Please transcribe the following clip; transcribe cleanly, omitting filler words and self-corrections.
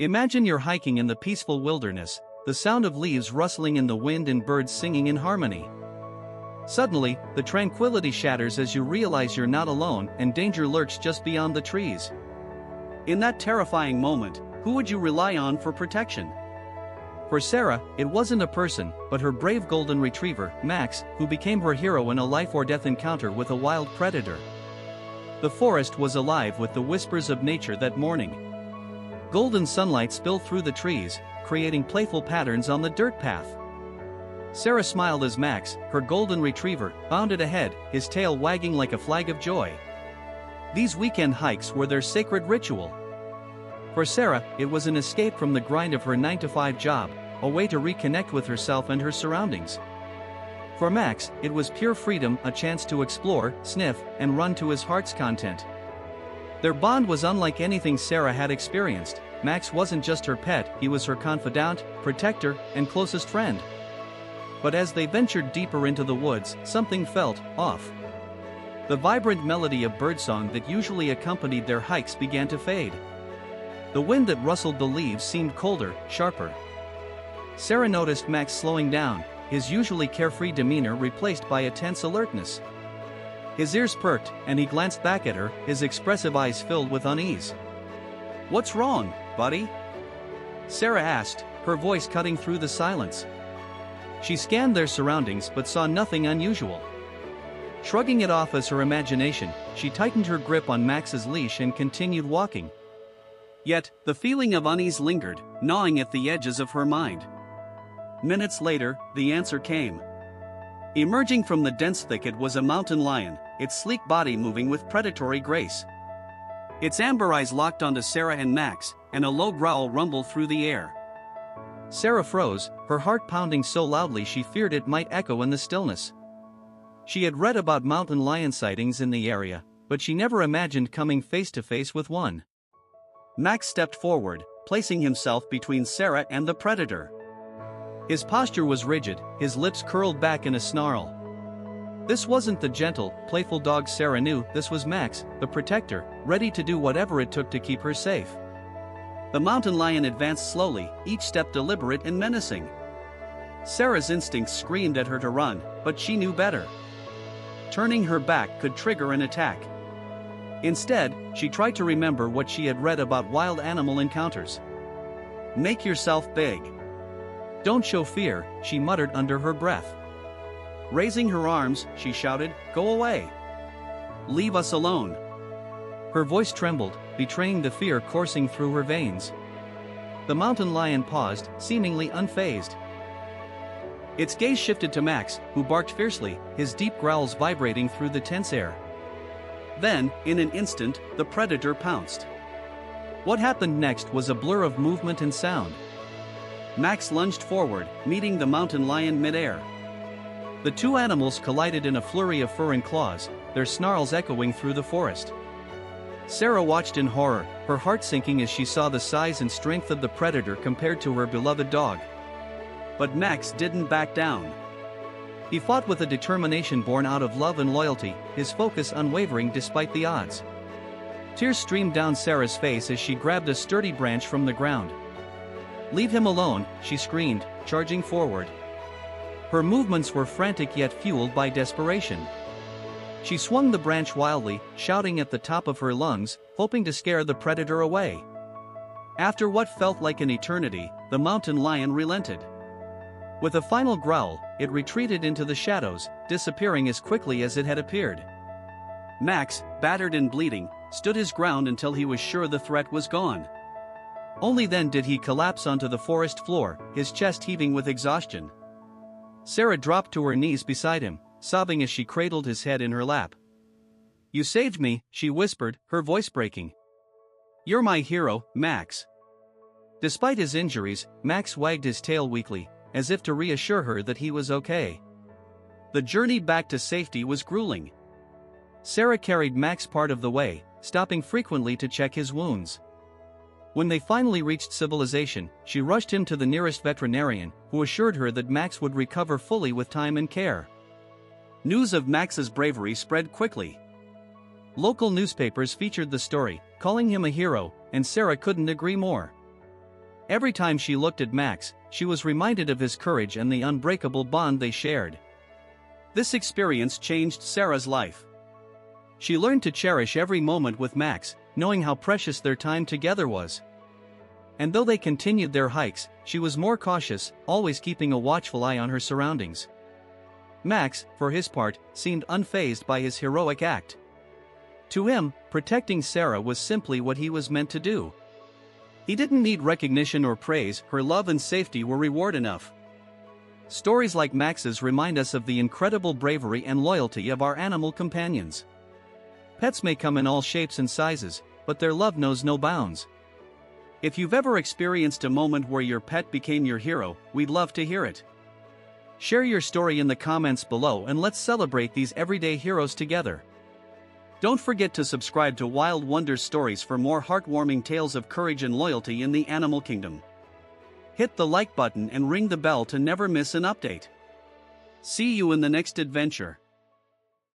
Imagine you're hiking in the peaceful wilderness, the sound of leaves rustling in the wind and birds singing in harmony. Suddenly, the tranquility shatters as you realize you're not alone and danger lurks just beyond the trees. In that terrifying moment, who would you rely on for protection? For Sarah, it wasn't a person, but her brave golden retriever, Max, who became her hero in a life-or-death encounter with a wild predator. The forest was alive with the whispers of nature that morning. Golden sunlight spilled through the trees, creating playful patterns on the dirt path. Sarah smiled as Max, her golden retriever, bounded ahead, his tail wagging like a flag of joy. These weekend hikes were their sacred ritual. For Sarah, it was an escape from the grind of her 9-to-5 job, a way to reconnect with herself and her surroundings. For Max, it was pure freedom, a chance to explore, sniff, and run to his heart's content. Their bond was unlike anything Sarah had experienced. Max wasn't just her pet, he was her confidant, protector, and closest friend. But as they ventured deeper into the woods, something felt off. The vibrant melody of birdsong that usually accompanied their hikes began to fade. The wind that rustled the leaves seemed colder, sharper. Sarah noticed Max slowing down, his usually carefree demeanor replaced by a tense alertness. His ears perked, and he glanced back at her, his expressive eyes filled with unease. "What's wrong, buddy?" Sarah asked, her voice cutting through the silence. She scanned their surroundings but saw nothing unusual. Shrugging it off as her imagination, she tightened her grip on Max's leash and continued walking. Yet, the feeling of unease lingered, gnawing at the edges of her mind. Minutes later, the answer came. Emerging from the dense thicket was a mountain lion, its sleek body moving with predatory grace. Its amber eyes locked onto Sarah and Max, and a low growl rumbled through the air. Sarah froze, her heart pounding so loudly she feared it might echo in the stillness. She had read about mountain lion sightings in the area, but she never imagined coming face to face with one. Max stepped forward, placing himself between Sarah and the predator. His posture was rigid, his lips curled back in a snarl. This wasn't the gentle, playful dog Sarah knew, this was Max, the protector, ready to do whatever it took to keep her safe. The mountain lion advanced slowly, each step deliberate and menacing. Sarah's instincts screamed at her to run, but she knew better. Turning her back could trigger an attack. Instead, she tried to remember what she had read about wild animal encounters. "Make yourself big. Don't show fear," she muttered under her breath. Raising her arms, she shouted, "Go away. Leave us alone." Her voice trembled, betraying the fear coursing through her veins. The mountain lion paused, seemingly unfazed. Its gaze shifted to Max, who barked fiercely, his deep growls vibrating through the tense air. Then, in an instant, the predator pounced. What happened next was a blur of movement and sound. Max lunged forward, meeting the mountain lion midair. The two animals collided in a flurry of fur and claws, their snarls echoing through the forest. Sarah watched in horror, her heart sinking as she saw the size and strength of the predator compared to her beloved dog. But Max didn't back down. He fought with a determination born out of love and loyalty, his focus unwavering despite the odds. Tears streamed down Sarah's face as she grabbed a sturdy branch from the ground. "Leave him alone," she screamed, charging forward. Her movements were frantic yet fueled by desperation. She swung the branch wildly, shouting at the top of her lungs, hoping to scare the predator away. After what felt like an eternity, the mountain lion relented. With a final growl, it retreated into the shadows, disappearing as quickly as it had appeared. Max, battered and bleeding, stood his ground until he was sure the threat was gone. Only then did he collapse onto the forest floor, his chest heaving with exhaustion. Sarah dropped to her knees beside him, sobbing as she cradled his head in her lap. "You saved me," she whispered, her voice breaking. "You're my hero, Max." Despite his injuries, Max wagged his tail weakly, as if to reassure her that he was okay. The journey back to safety was grueling. Sarah carried Max part of the way, stopping frequently to check his wounds. When they finally reached civilization, she rushed him to the nearest veterinarian, who assured her that Max would recover fully with time and care. News of Max's bravery spread quickly. Local newspapers featured the story, calling him a hero, and Sarah couldn't agree more. Every time she looked at Max, she was reminded of his courage and the unbreakable bond they shared. This experience changed Sarah's life. She learned to cherish every moment with Max, knowing how precious their time together was. And though they continued their hikes, she was more cautious, always keeping a watchful eye on her surroundings. Max, for his part, seemed unfazed by his heroic act. To him, protecting Sarah was simply what he was meant to do. He didn't need recognition or praise, her love and safety were reward enough. Stories like Max's remind us of the incredible bravery and loyalty of our animal companions. Pets may come in all shapes and sizes, but their love knows no bounds. If you've ever experienced a moment where your pet became your hero, we'd love to hear it. Share your story in the comments below and let's celebrate these everyday heroes together. Don't forget to subscribe to Wild Wonders Stories for more heartwarming tales of courage and loyalty in the animal kingdom. Hit the like button and ring the bell to never miss an update. See you in the next adventure.